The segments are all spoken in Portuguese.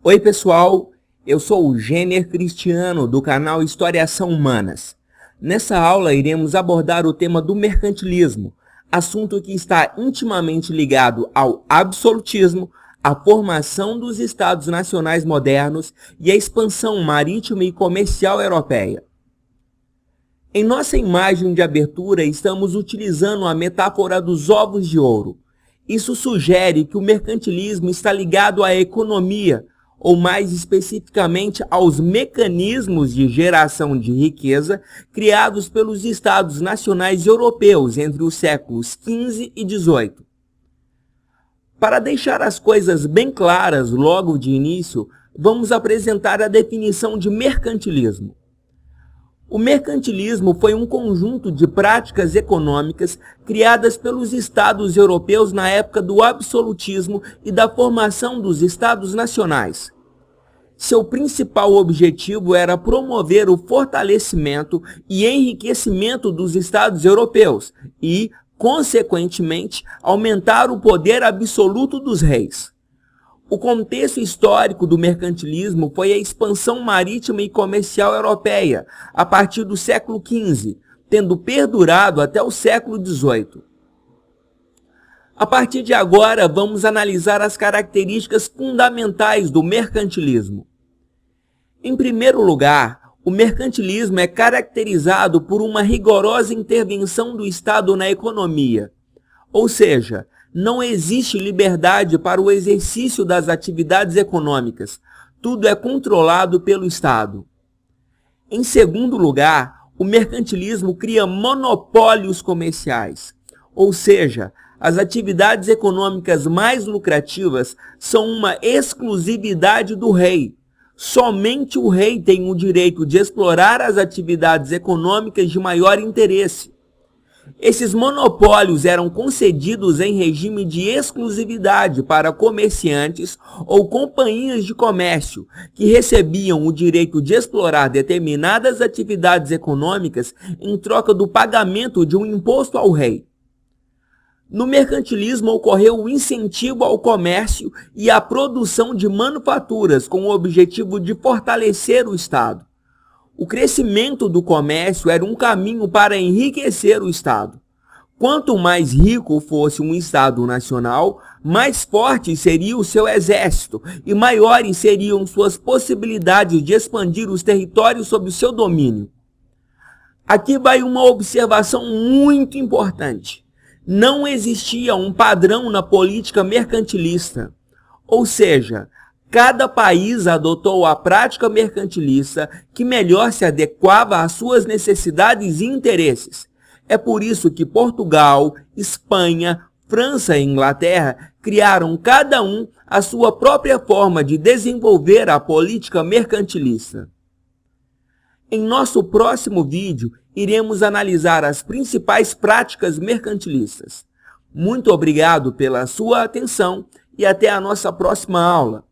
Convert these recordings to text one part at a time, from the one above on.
Oi pessoal, eu sou o Gêner Cristiano do canal Historiação Humanas. Nessa aula iremos abordar o tema do mercantilismo, assunto que está intimamente ligado ao absolutismo, à formação dos Estados nacionais modernos e à expansão marítima e comercial europeia. Em nossa imagem de abertura estamos utilizando a metáfora dos ovos de ouro. Isso sugere que o mercantilismo está ligado à economia, ou mais especificamente aos mecanismos de geração de riqueza criados pelos Estados nacionais europeus entre os séculos XV e XVIII. Para deixar as coisas bem claras logo de início, vamos apresentar a definição de mercantilismo. O mercantilismo foi um conjunto de práticas econômicas criadas pelos Estados europeus na época do absolutismo e da formação dos Estados nacionais. Seu principal objetivo era promover o fortalecimento e enriquecimento dos Estados europeus e, consequentemente, aumentar o poder absoluto dos reis. O contexto histórico do mercantilismo foi a expansão marítima e comercial europeia, a partir do século XV, tendo perdurado até o século XVIII. A partir de agora, vamos analisar as características fundamentais do mercantilismo. Em primeiro lugar, o mercantilismo é caracterizado por uma rigorosa intervenção do Estado na economia, ou seja, não existe liberdade para o exercício das atividades econômicas. Tudo é controlado pelo Estado. Em segundo lugar, o mercantilismo cria monopólios comerciais. Ou seja, as atividades econômicas mais lucrativas são uma exclusividade do rei. Somente o rei tem o direito de explorar as atividades econômicas de maior interesse. Esses monopólios eram concedidos em regime de exclusividade para comerciantes ou companhias de comércio, que recebiam o direito de explorar determinadas atividades econômicas em troca do pagamento de um imposto ao rei. No mercantilismo ocorreu o incentivo ao comércio e à produção de manufaturas com o objetivo de fortalecer o Estado. O crescimento do comércio era um caminho para enriquecer o Estado. Quanto mais rico fosse um Estado nacional, mais forte seria o seu exército e maiores seriam suas possibilidades de expandir os territórios sob o seu domínio. Aqui vai uma observação muito importante. Não existia um padrão na política mercantilista, ou seja, cada país adotou a prática mercantilista que melhor se adequava às suas necessidades e interesses. É por isso que Portugal, Espanha, França e Inglaterra criaram cada um a sua própria forma de desenvolver a política mercantilista. Em nosso próximo vídeo, iremos analisar as principais práticas mercantilistas. Muito obrigado pela sua atenção e até a nossa próxima aula.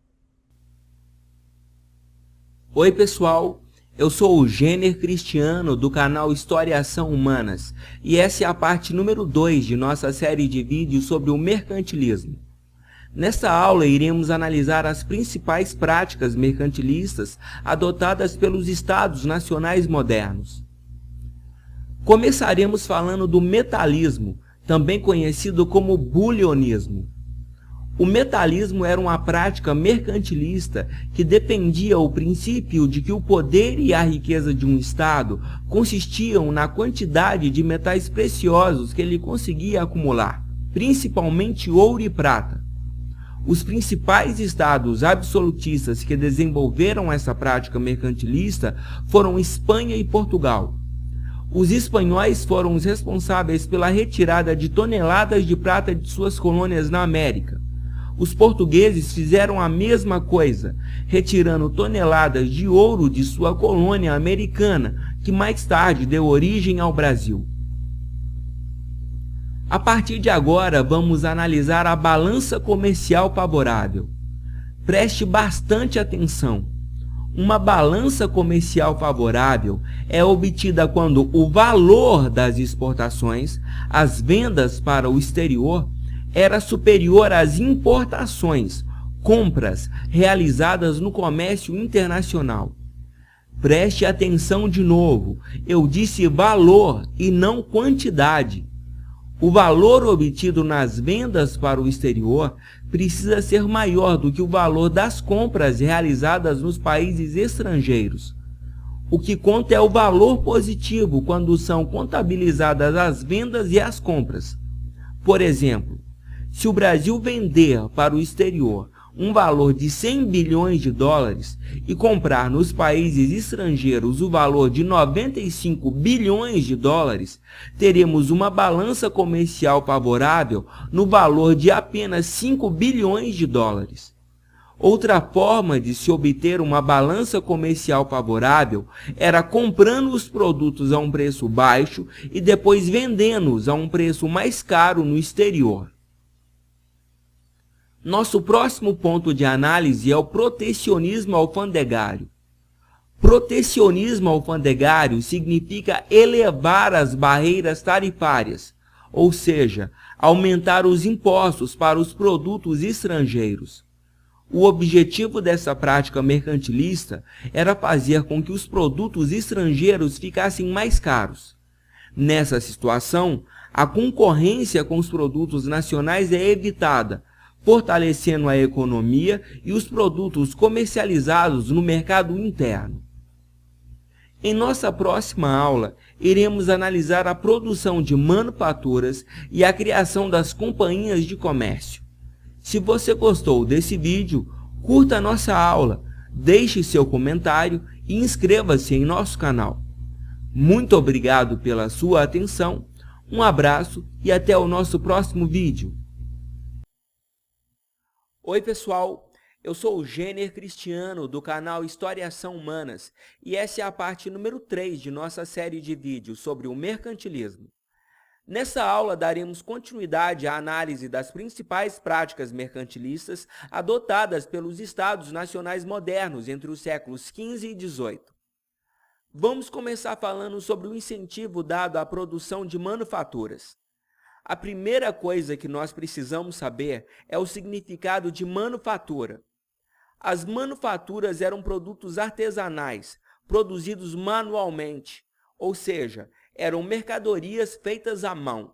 Oi pessoal, eu sou o Gêner Cristiano do canal Historiação Humanas e essa é a parte número 2 de nossa série de vídeos sobre o mercantilismo. Nesta aula iremos analisar as principais práticas mercantilistas adotadas pelos Estados nacionais modernos. Começaremos falando do metalismo, também conhecido como bulionismo. O metalismo era uma prática mercantilista que defendia o princípio de que o poder e a riqueza de um Estado consistiam na quantidade de metais preciosos que ele conseguia acumular, principalmente ouro e prata. Os principais estados absolutistas que desenvolveram essa prática mercantilista foram Espanha e Portugal. Os espanhóis foram os responsáveis pela retirada de toneladas de prata de suas colônias na América. Os portugueses fizeram a mesma coisa, retirando toneladas de ouro de sua colônia americana, que mais tarde deu origem ao Brasil. A partir de agora, vamos analisar a balança comercial favorável. Preste bastante atenção. Uma balança comercial favorável é obtida quando o valor das exportações, as vendas para o exterior, era superior às importações, Compras realizadas no comércio internacional. Preste atenção de novo, eu disse valor e não quantidade. O valor obtido nas vendas para o exterior precisa ser maior do que o valor das compras realizadas nos países estrangeiros. O que conta é o valor positivo quando são contabilizadas as vendas e as compras. Por exemplo, se o Brasil vender para o exterior um valor de 100 bilhões de dólares e comprar nos países estrangeiros o valor de 95 bilhões de dólares, teremos uma balança comercial favorável no valor de apenas 5 bilhões de dólares. Outra forma de se obter uma balança comercial favorável era comprando os produtos a um preço baixo e depois vendendo-os a um preço mais caro no exterior. Nosso próximo ponto de análise é o protecionismo alfandegário. Protecionismo alfandegário significa elevar as barreiras tarifárias, ou seja, aumentar os impostos para os produtos estrangeiros. O objetivo dessa prática mercantilista era fazer com que os produtos estrangeiros ficassem mais caros. Nessa situação, a concorrência com os produtos nacionais é evitada, fortalecendo a economia e os produtos comercializados no mercado interno. Em nossa próxima aula, iremos analisar a produção de manufaturas e a criação das companhias de comércio. Se você gostou desse vídeo, curta a nossa aula, deixe seu comentário e inscreva-se em nosso canal. Muito obrigado pela sua atenção, um abraço e até o nosso próximo vídeo. Oi pessoal, eu sou o Jenner Cristiano do canal História e Ação Humanas e essa é a parte número 3 de nossa série de vídeos sobre o mercantilismo. Nessa aula daremos continuidade à análise das principais práticas mercantilistas adotadas pelos Estados nacionais modernos entre os séculos XV e XVIII. Vamos começar falando sobre o incentivo dado à produção de manufaturas. A primeira coisa que nós precisamos saber é o significado de manufatura. As manufaturas eram produtos artesanais, produzidos manualmente, ou seja, eram mercadorias feitas à mão.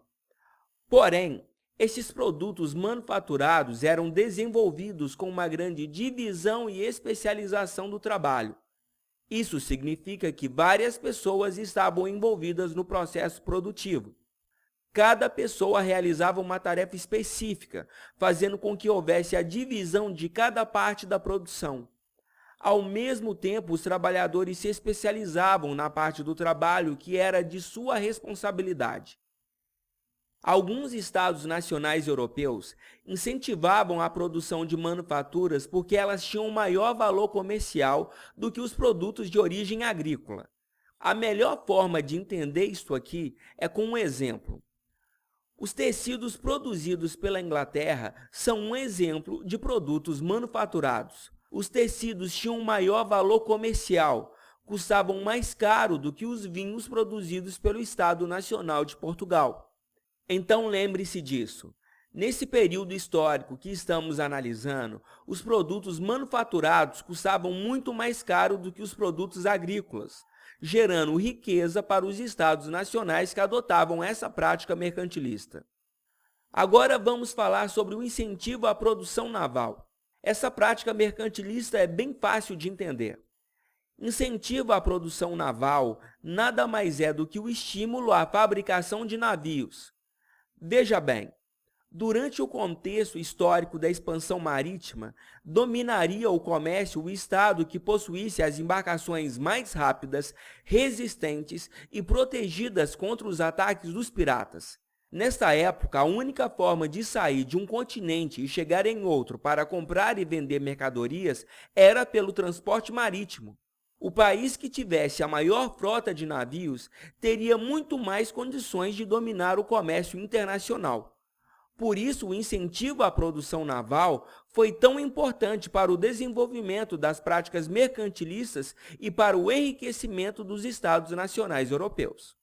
Porém, esses produtos manufaturados eram desenvolvidos com uma grande divisão e especialização do trabalho. Isso significa que várias pessoas estavam envolvidas no processo produtivo. Cada pessoa realizava uma tarefa específica, fazendo com que houvesse a divisão de cada parte da produção. Ao mesmo tempo, os trabalhadores se especializavam na parte do trabalho que era de sua responsabilidade. Alguns estados nacionais europeus incentivavam a produção de manufaturas porque elas tinham maior valor comercial do que os produtos de origem agrícola. A melhor forma de entender isto aqui é com um exemplo. Os tecidos produzidos pela Inglaterra são um exemplo de produtos manufaturados. Os tecidos tinham maior valor comercial, custavam mais caro do que os vinhos produzidos pelo Estado Nacional de Portugal. Então lembre-se disso. Nesse período histórico que estamos analisando, os produtos manufaturados custavam muito mais caro do que os produtos agrícolas, gerando riqueza para os estados nacionais que adotavam essa prática mercantilista. Agora vamos falar sobre o incentivo à produção naval. Essa prática mercantilista é bem fácil de entender. Incentivo à produção naval nada mais é do que o estímulo à fabricação de navios. Veja bem, durante o contexto histórico da expansão marítima, dominaria o comércio o estado que possuísse as embarcações mais rápidas, resistentes e protegidas contra os ataques dos piratas. Nesta época, a única forma de sair de um continente e chegar em outro para comprar e vender mercadorias era pelo transporte marítimo. O país que tivesse a maior frota de navios teria muito mais condições de dominar o comércio internacional. Por isso, o incentivo à produção naval foi tão importante para o desenvolvimento das práticas mercantilistas e para o enriquecimento dos estados nacionais europeus.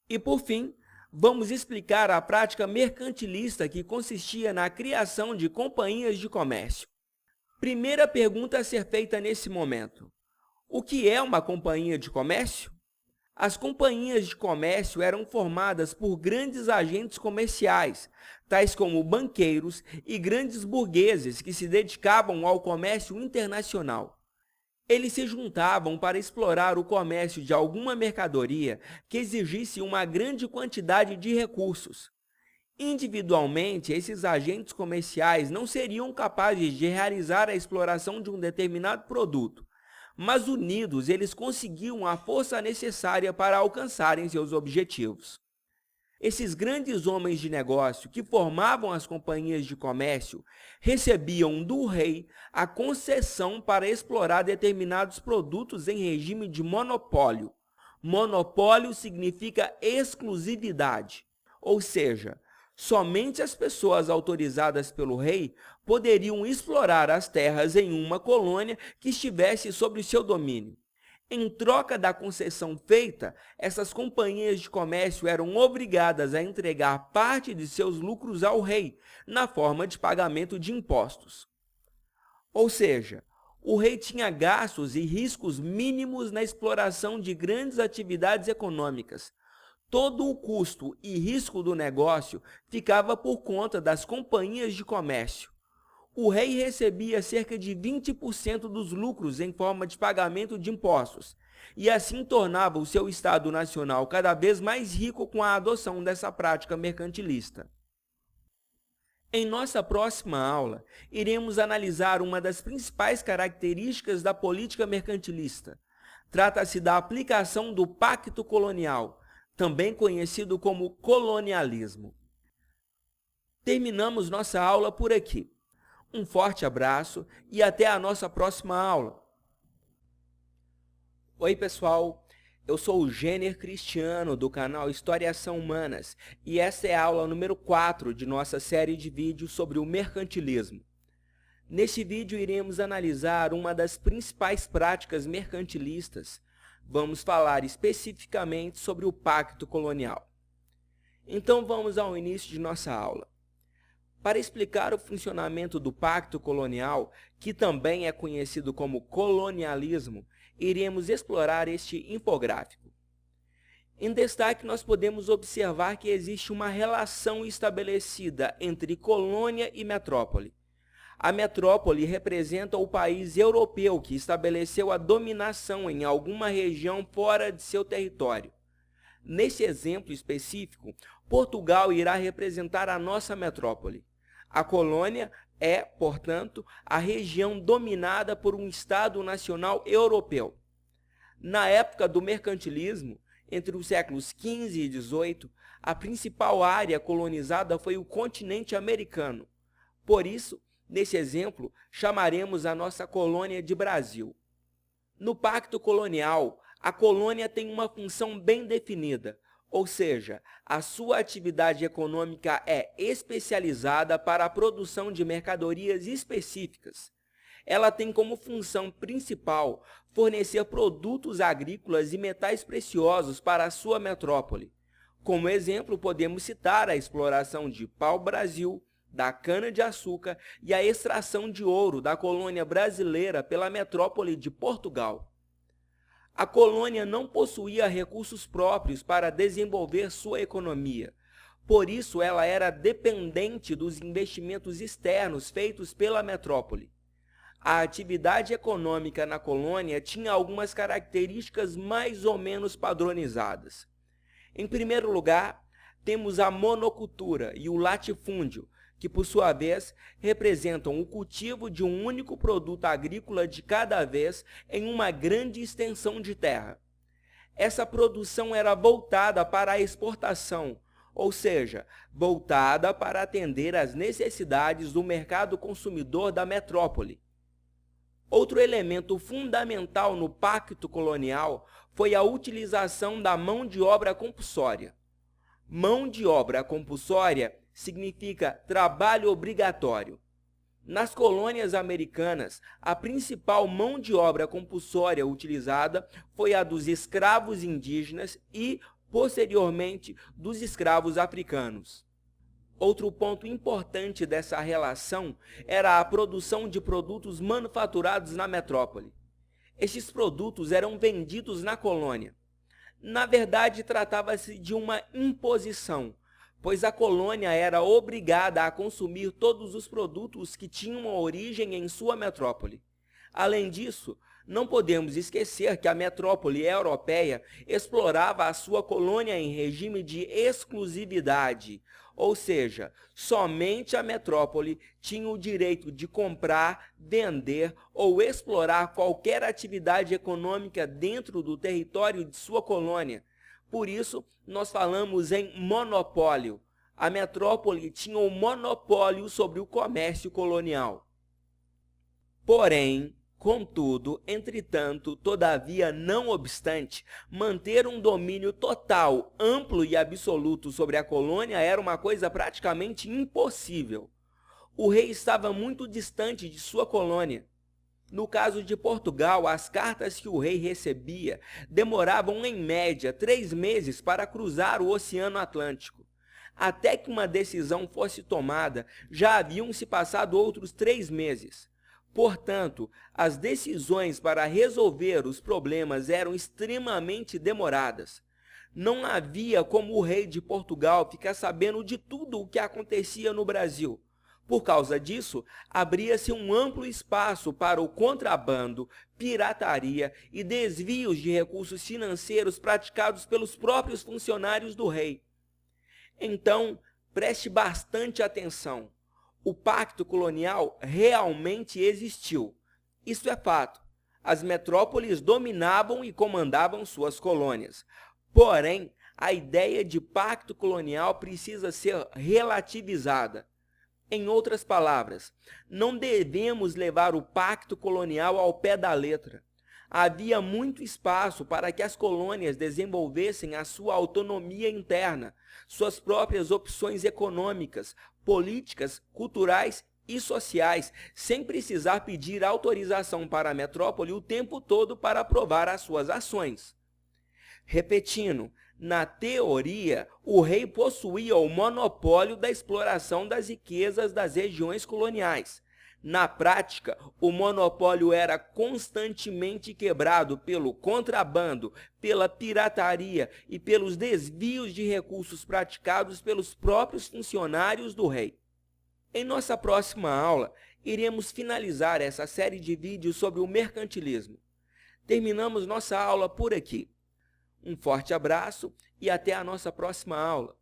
E, por fim, vamos explicar a prática mercantilista que consistia na criação de companhias de comércio. Primeira pergunta a ser feita nesse momento: o que é uma companhia de comércio? As companhias de comércio eram formadas por grandes agentes comerciais, tais como banqueiros e grandes burgueses que se dedicavam ao comércio internacional. Eles se juntavam para explorar o comércio de alguma mercadoria que exigisse uma grande quantidade de recursos. Individualmente, esses agentes comerciais não seriam capazes de realizar a exploração de um determinado produto, mas unidos eles conseguiam a força necessária para alcançarem seus objetivos. Esses grandes homens de negócio que formavam as companhias de comércio recebiam do rei a concessão para explorar determinados produtos em regime de monopólio. Monopólio significa exclusividade, ou seja, somente as pessoas autorizadas pelo rei poderiam explorar as terras em uma colônia que estivesse sob seu domínio. Em troca da concessão feita, essas companhias de comércio eram obrigadas a entregar parte de seus lucros ao rei, na forma de pagamento de impostos. Ou seja, o rei tinha gastos e riscos mínimos na exploração de grandes atividades econômicas. Todo o custo e risco do negócio ficava por conta das companhias de comércio. O rei recebia cerca de 20% dos lucros em forma de pagamento de impostos, e assim tornava o seu Estado Nacional cada vez mais rico com a adoção dessa prática mercantilista. Em nossa próxima aula, iremos analisar uma das principais características da política mercantilista. Trata-se da aplicação do Pacto Colonial, também conhecido como colonialismo. Terminamos nossa aula por aqui. Um forte abraço e até a nossa próxima aula. Oi, pessoal. Eu sou o Gêner Cristiano, do canal História e Ação Humanas, e essa é a aula número 4 de nossa série de vídeos sobre o mercantilismo. Neste vídeo, iremos analisar uma das principais práticas mercantilistas. Vamos falar especificamente sobre o Pacto Colonial. Então, vamos ao início de nossa aula. Para explicar o funcionamento do Pacto Colonial, que também é conhecido como colonialismo, iremos explorar este infográfico. Em destaque, nós podemos observar que existe uma relação estabelecida entre colônia e metrópole. A metrópole representa o país europeu que estabeleceu a dominação em alguma região fora de seu território. Nesse exemplo específico, Portugal irá representar a nossa metrópole. A colônia é, portanto, a região dominada por um Estado nacional europeu. Na época do mercantilismo, entre os séculos XV e XVIII, a principal área colonizada foi o continente americano. Por isso, nesse exemplo, chamaremos a nossa colônia de Brasil. No Pacto Colonial, a colônia tem uma função bem definida, ou seja, a sua atividade econômica é especializada para a produção de mercadorias específicas. Ela tem como função principal fornecer produtos agrícolas e metais preciosos para a sua metrópole. Como exemplo, podemos citar a exploração de pau-brasil, da cana-de-açúcar e a extração de ouro da colônia brasileira pela metrópole de Portugal. A colônia não possuía recursos próprios para desenvolver sua economia. Por isso, ela era dependente dos investimentos externos feitos pela metrópole. A atividade econômica na colônia tinha algumas características mais ou menos padronizadas. Em primeiro lugar, temos a monocultura e o latifúndio, que, por sua vez, representam o cultivo de um único produto agrícola de cada vez em uma grande extensão de terra. Essa produção era voltada para a exportação, ou seja, voltada para atender às necessidades do mercado consumidor da metrópole. Outro elemento fundamental no Pacto Colonial foi a utilização da mão de obra compulsória. Mão de obra compulsória significa trabalho obrigatório. Nas colônias americanas, a principal mão de obra compulsória utilizada foi a dos escravos indígenas e, posteriormente, dos escravos africanos. Outro ponto importante dessa relação era a produção de produtos manufaturados na metrópole. Estes produtos eram vendidos na colônia. Na verdade, tratava-se de uma imposição, pois a colônia era obrigada a consumir todos os produtos que tinham origem em sua metrópole. Além disso, não podemos esquecer que a metrópole europeia explorava a sua colônia em regime de exclusividade, ou seja, somente a metrópole tinha o direito de comprar, vender ou explorar qualquer atividade econômica dentro do território de sua colônia. Por isso, nós falamos em monopólio. A metrópole tinha o monopólio sobre o comércio colonial. Porém, contudo, entretanto, todavia, não obstante, manter um domínio total, amplo e absoluto sobre a colônia era uma coisa praticamente impossível. O rei estava muito distante de sua colônia. No caso de Portugal, as cartas que o rei recebia demoravam, em média, 3 meses para cruzar o Oceano Atlântico. Até que uma decisão fosse tomada, já haviam se passado outros 3 meses. Portanto, as decisões para resolver os problemas eram extremamente demoradas. Não havia como o rei de Portugal ficar sabendo de tudo o que acontecia no Brasil. Por causa disso, abria-se um amplo espaço para o contrabando, pirataria e desvios de recursos financeiros praticados pelos próprios funcionários do rei. Então, preste bastante atenção. O pacto colonial realmente existiu. Isso é fato. As metrópoles dominavam e comandavam suas colônias. Porém, a ideia de pacto colonial precisa ser relativizada. Em outras palavras, não devemos levar o pacto colonial ao pé da letra. Havia muito espaço para que as colônias desenvolvessem a sua autonomia interna, suas próprias opções econômicas, políticas, culturais e sociais, sem precisar pedir autorização para a metrópole o tempo todo para aprovar as suas ações. Repetindo, na teoria, o rei possuía o monopólio da exploração das riquezas das regiões coloniais. Na prática, o monopólio era constantemente quebrado pelo contrabando, pela pirataria e pelos desvios de recursos praticados pelos próprios funcionários do rei. Em nossa próxima aula, iremos finalizar essa série de vídeos sobre o mercantilismo. Terminamos nossa aula por aqui. Um forte abraço e até a nossa próxima aula.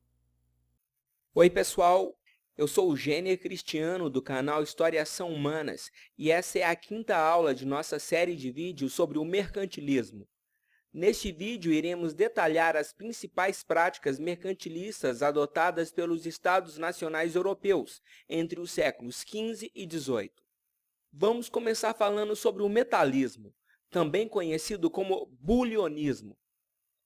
Oi, pessoal! Eu sou o Gêner Cristiano, do canal História São Humanas, e essa é a 5ª aula de nossa série de vídeos sobre o mercantilismo. Neste vídeo, iremos detalhar as principais práticas mercantilistas adotadas pelos Estados nacionais europeus entre os séculos XV e XVIII. Vamos começar falando sobre o metalismo, também conhecido como bulionismo.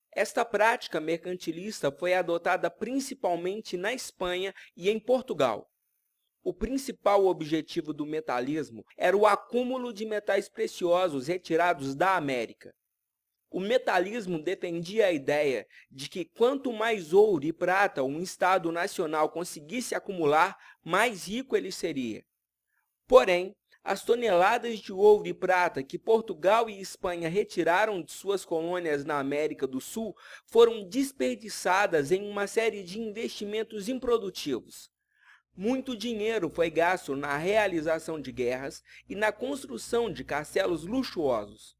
Esta prática mercantilista foi adotada principalmente na Espanha e em Portugal. O principal objetivo do metalismo era o acúmulo de metais preciosos retirados da América. O metalismo defendia a ideia de que quanto mais ouro e prata um Estado nacional conseguisse acumular, mais rico ele seria. Porém, as toneladas de ouro e prata que Portugal e Espanha retiraram de suas colônias na América do Sul foram desperdiçadas em uma série de investimentos improdutivos. Muito dinheiro foi gasto na realização de guerras e na construção de castelos luxuosos.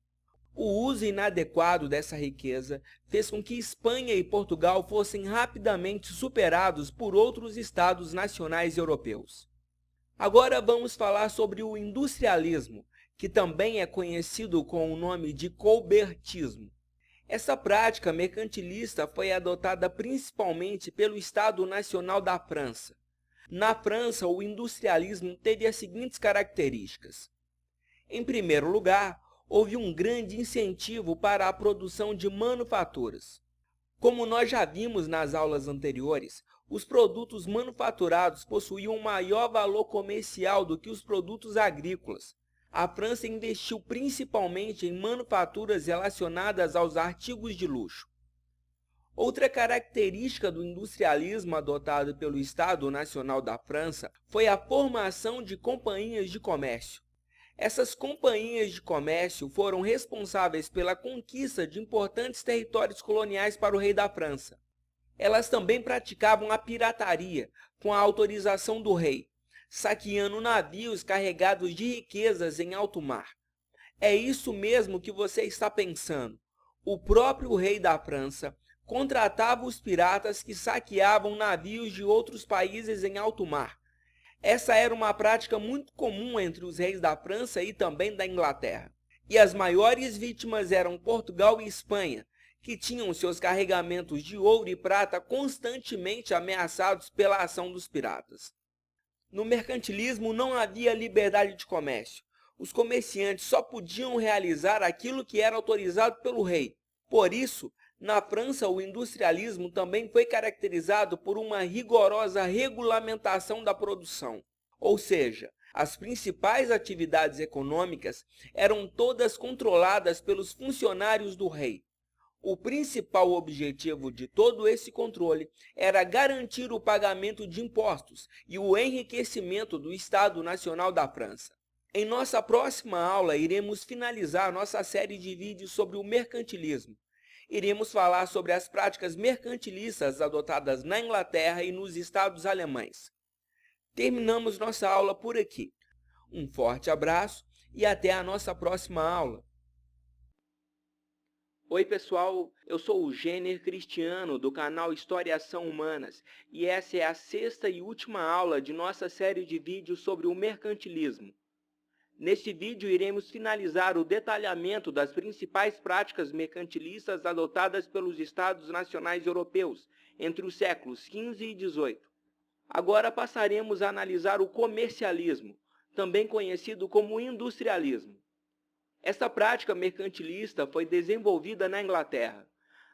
O uso inadequado dessa riqueza fez com que Espanha e Portugal fossem rapidamente superados por outros estados nacionais europeus. Agora vamos falar sobre o industrialismo, que também é conhecido com o nome de colbertismo. Essa prática mercantilista foi adotada principalmente pelo Estado Nacional da França. Na França, o industrialismo teve as seguintes características. Em primeiro lugar, houve um grande incentivo para a produção de manufaturas. Como nós já vimos nas aulas anteriores, os produtos manufaturados possuíam um maior valor comercial do que os produtos agrícolas. A França investiu principalmente em manufaturas relacionadas aos artigos de luxo. Outra característica do industrialismo adotado pelo Estado Nacional da França foi a formação de companhias de comércio. Essas companhias de comércio foram responsáveis pela conquista de importantes territórios coloniais para o rei da França. Elas também praticavam a pirataria, com a autorização do rei, saqueando navios carregados de riquezas em alto mar. É isso mesmo que você está pensando. O próprio rei da França contratava os piratas que saqueavam navios de outros países em alto mar. Essa era uma prática muito comum entre os reis da França e também da Inglaterra. E as maiores vítimas eram Portugal e Espanha, que tinham seus carregamentos de ouro e prata constantemente ameaçados pela ação dos piratas. No mercantilismo não havia liberdade de comércio. Os comerciantes só podiam realizar aquilo que era autorizado pelo rei. Por isso, na França, o industrialismo também foi caracterizado por uma rigorosa regulamentação da produção. Ou seja, as principais atividades econômicas eram todas controladas pelos funcionários do rei. O principal objetivo de todo esse controle era garantir o pagamento de impostos e o enriquecimento do Estado Nacional da França. Em nossa próxima aula, iremos finalizar nossa série de vídeos sobre o mercantilismo. Iremos falar sobre as práticas mercantilistas adotadas na Inglaterra e nos Estados alemães. Terminamos nossa aula por aqui. Um forte abraço e até a nossa próxima aula. Oi pessoal, eu sou o Jenner Cristiano do canal História e Ação Humanas e essa é a sexta e última aula de nossa série de vídeos sobre o mercantilismo. Neste vídeo iremos finalizar o detalhamento das principais práticas mercantilistas adotadas pelos Estados nacionais europeus entre os séculos XV e XVIII. Agora passaremos a analisar o comercialismo, também conhecido como industrialismo. Esta prática mercantilista foi desenvolvida na Inglaterra.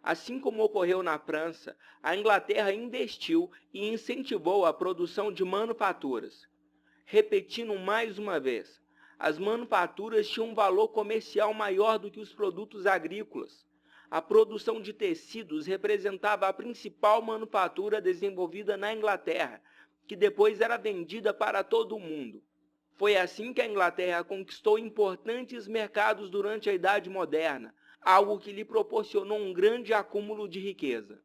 Assim como ocorreu na França, a Inglaterra investiu e incentivou a produção de manufaturas. Repetindo mais uma vez, as manufaturas tinham um valor comercial maior do que os produtos agrícolas. A produção de tecidos representava a principal manufatura desenvolvida na Inglaterra, que depois era vendida para todo o mundo. Foi assim que a Inglaterra conquistou importantes mercados durante a Idade Moderna, algo que lhe proporcionou um grande acúmulo de riqueza.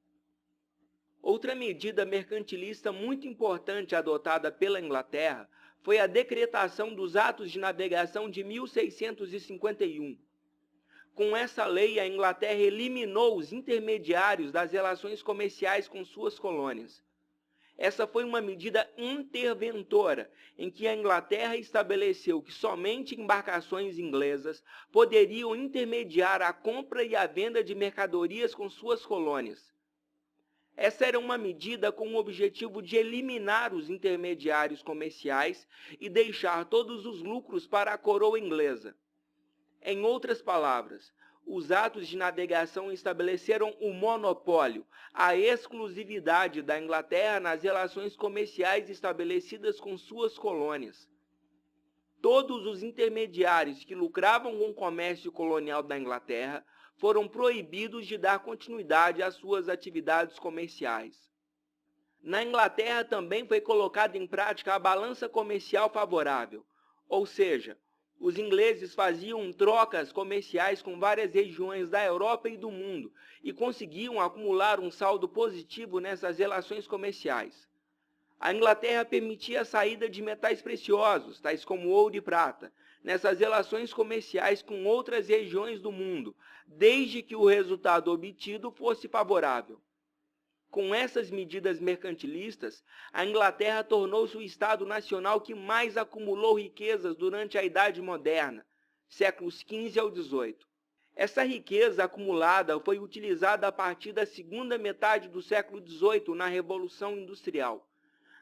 Outra medida mercantilista muito importante adotada pela Inglaterra foi a Decretação dos Atos de Navegação de 1651. Com essa lei, a Inglaterra eliminou os intermediários das relações comerciais com suas colônias. Essa foi uma medida interventora, em que a Inglaterra estabeleceu que somente embarcações inglesas poderiam intermediar a compra e a venda de mercadorias com suas colônias. Essa era uma medida com o objetivo de eliminar os intermediários comerciais e deixar todos os lucros para a coroa inglesa. Em outras palavras, os atos de navegação estabeleceram o monopólio, a exclusividade da Inglaterra nas relações comerciais estabelecidas com suas colônias. Todos os intermediários que lucravam com o comércio colonial da Inglaterra foram proibidos de dar continuidade às suas atividades comerciais. Na Inglaterra também foi colocada em prática a balança comercial favorável, ou seja, os ingleses faziam trocas comerciais com várias regiões da Europa e do mundo e conseguiam acumular um saldo positivo nessas relações comerciais. A Inglaterra permitia a saída de metais preciosos, tais como ouro e prata, nessas relações comerciais com outras regiões do mundo, desde que o resultado obtido fosse favorável. Com essas medidas mercantilistas, a Inglaterra tornou-se o Estado nacional que mais acumulou riquezas durante a Idade Moderna, séculos XV ao XVIII. Essa riqueza acumulada foi utilizada a partir da segunda metade do século XVIII na Revolução Industrial.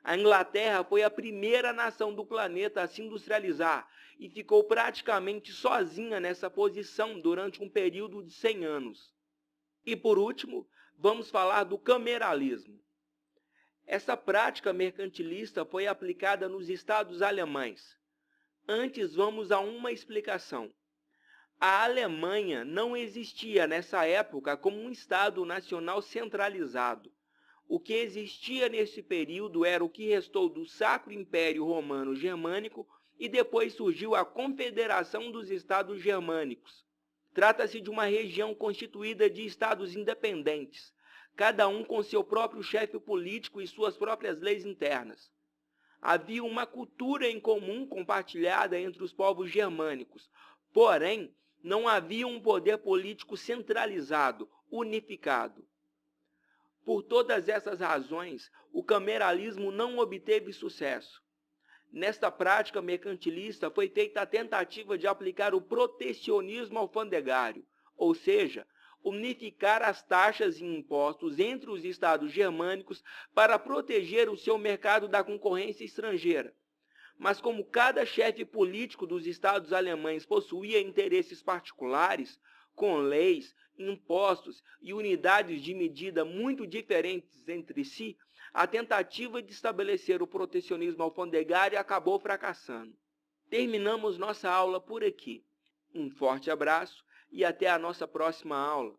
A Inglaterra foi a primeira nação do planeta a se industrializar e ficou praticamente sozinha nessa posição durante um período de 100 anos. E por último, vamos falar do cameralismo. Essa prática mercantilista foi aplicada nos estados alemães. Antes, vamos a uma explicação. A Alemanha não existia nessa época como um Estado nacional centralizado. O que existia nesse período era o que restou do Sacro Império Romano Germânico e depois surgiu a Confederação dos Estados Germânicos. Trata-se de uma região constituída de estados independentes, cada um com seu próprio chefe político e suas próprias leis internas. Havia uma cultura em comum compartilhada entre os povos germânicos, porém, não havia um poder político centralizado, unificado. Por todas essas razões, o cameralismo não obteve sucesso. Nesta prática mercantilista foi feita a tentativa de aplicar o protecionismo alfandegário, ou seja, unificar as taxas e impostos entre os estados germânicos para proteger o seu mercado da concorrência estrangeira. Mas como cada chefe político dos estados alemães possuía interesses particulares, com leis, impostos e unidades de medida muito diferentes entre si, a tentativa de estabelecer o protecionismo alfandegário acabou fracassando. Terminamos nossa aula por aqui. Um forte abraço e até a nossa próxima aula.